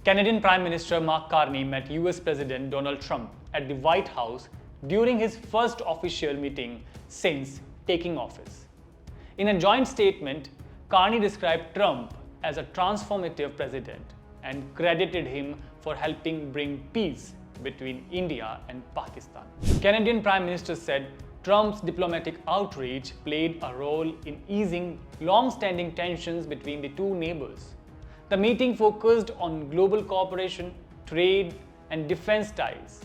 Canadian Prime Minister Mark Carney met US President Donald Trump at the White House during his first official meeting since taking office. In a joint statement, Carney described Trump as a transformative president and credited him for helping bring peace between India and Pakistan. Canadian Prime Minister said Trump's diplomatic outreach played a role in easing long-standing tensions between the two neighbors. The meeting focused on global cooperation, trade, and defense ties,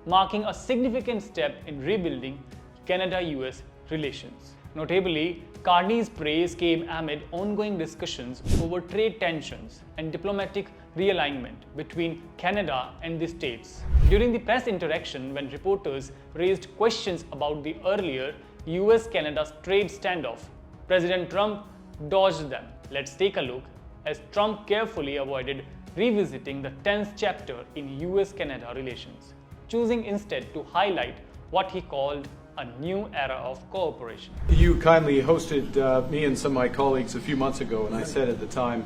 marking a significant step in rebuilding Canada-US relations. Notably, Carney's praise came amid ongoing discussions over trade tensions and diplomatic realignment between Canada and the States. During the press interaction, when reporters raised questions about the earlier US-Canada trade standoff, President Trump dodged them. Let's take a look as Trump carefully avoided revisiting the tense chapter in US-Canada relations, choosing instead to highlight what he called a new era of cooperation. You kindly hosted me and some of my colleagues a few months ago, and I said at the time,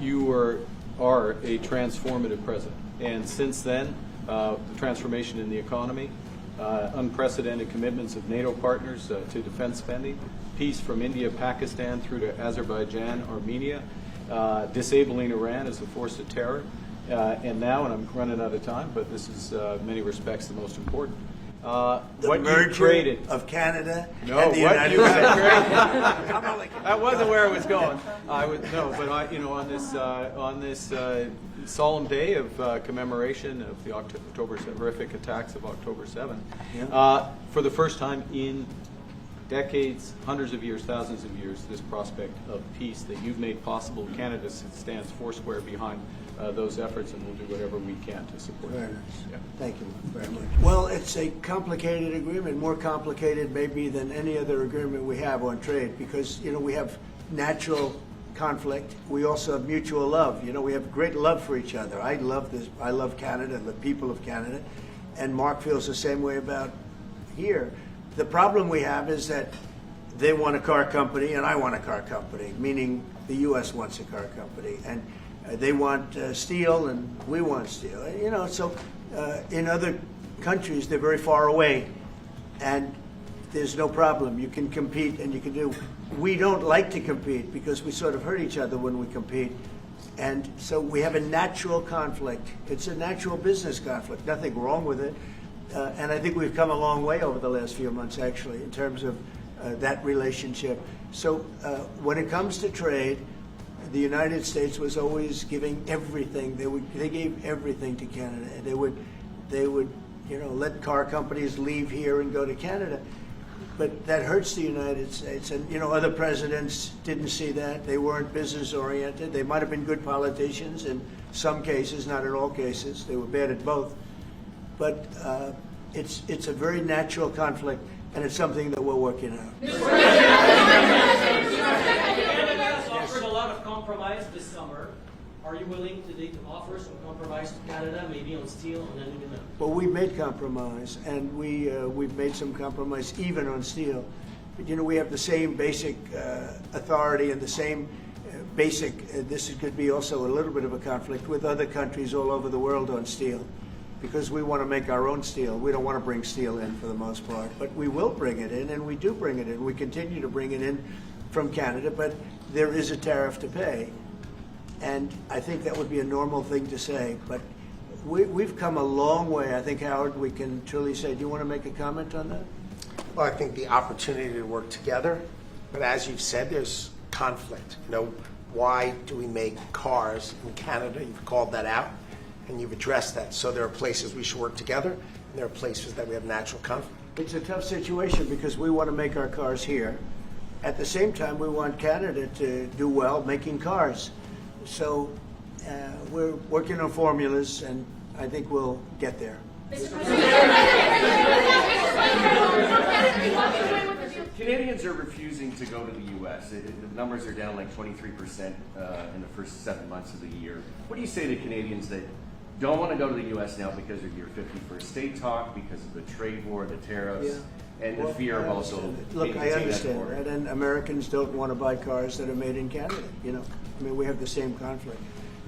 you are a transformative president. And since then, the transformation in the economy, unprecedented commitments of NATO partners to defense spending, peace from India, Pakistan through to Azerbaijan, Armenia, disabling Iran as a force of terror, and now, and I'm running out of time, but this is in many respects the most important. The what merger you created of Canada no, and the what United you States. created. That wasn't where I was going. On this solemn day of commemoration of the horrific attacks of October 7th, for the first time in decades, hundreds of years, thousands of years, this prospect of peace that you've made possible. Canada stands foursquare behind those efforts, and we'll do whatever we can to support Very them. nice. Yeah. Thank you very much. Well, it's a complicated agreement, more complicated maybe than any other agreement we have on trade, because we have natural conflict. We also have mutual love. We have great love for each other. I love this. I love Canada, the people of Canada, and Mark feels the same way about here. The problem we have is that they want a car company and I want a car company, meaning the U.S. wants a car company, and they want steel and we want steel. So in other countries they're very far away, and there's no problem. You can compete and you can do. We don't like to compete because we sort of hurt each other when we compete, and so we have a natural conflict. It's a natural business conflict. Nothing wrong with it. And I think we've come a long way over the last few months, actually, in terms of that relationship. So when it comes to trade, the United States was always giving everything. They gave everything to Canada. They would let car companies leave here and go to Canada. But that hurts the United States. And other presidents didn't see that. They weren't business oriented. They might have been good politicians in some cases, not in all cases. They were bad at both. But it's a very natural conflict, and it's something that we're working out. Canada has offered a lot of compromise this summer. Are you willing today to offer some compromise to Canada, maybe on steel and aluminum? Well, we've made compromise, and we've made some compromise even on steel. But we have the same basic authority and the same basic. This could be also a little bit of a conflict with other countries all over the world on steel, because we want to make our own steel. We don't want to bring steel in for the most part, but we will bring it in, and we do bring it in. We continue to bring it in from Canada, but there is a tariff to pay. And I think that would be a normal thing to say, but we've come a long way. I think, Howard, we can truly say. Do you want to make a comment on that? Well, I think the opportunity to work together, but as you've said, there's conflict. Why do we make cars in Canada? You've called that out, and you've addressed that. So there are places we should work together, and there are places that we have natural conflict. It's a tough situation because we want to make our cars here. At the same time, we want Canada to do well making cars. So we're working on formulas, and I think we'll get there. Canadians are refusing to go to the U.S. The numbers are down like 23% in the first 7 months of the year. What do you say to Canadians that don't want to go to the U.S. now because of your 51st state talk, because of the trade war, the tariffs, and the fear of also Look, I understand that, and Americans don't want to buy cars that are made in Canada. We have the same conflict.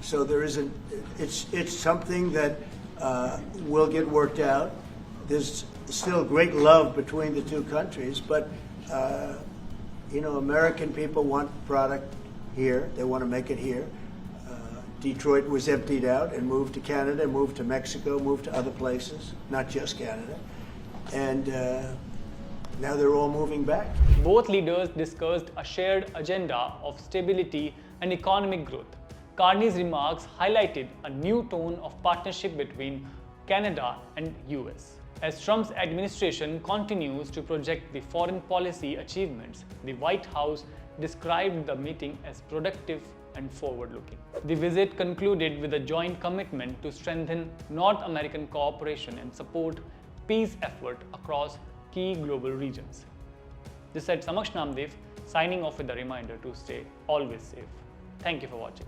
So there isn't. It's something that will get worked out. There's still great love between the two countries, but American people want product here. They want to make it here. Detroit was emptied out and moved to Canada, moved to Mexico, moved to other places, not just Canada. And now they're all moving back. Both leaders discussed a shared agenda of stability and economic growth. Carney's remarks highlighted a new tone of partnership between Canada and US. As Trump's administration continues to project the foreign policy achievements, the White House described the meeting as productive and forward-looking. The visit concluded with a joint commitment to strengthen North American cooperation and support peace effort across key global regions. This is Samaksh Namdev, signing off with a reminder to stay always safe. Thank you for watching.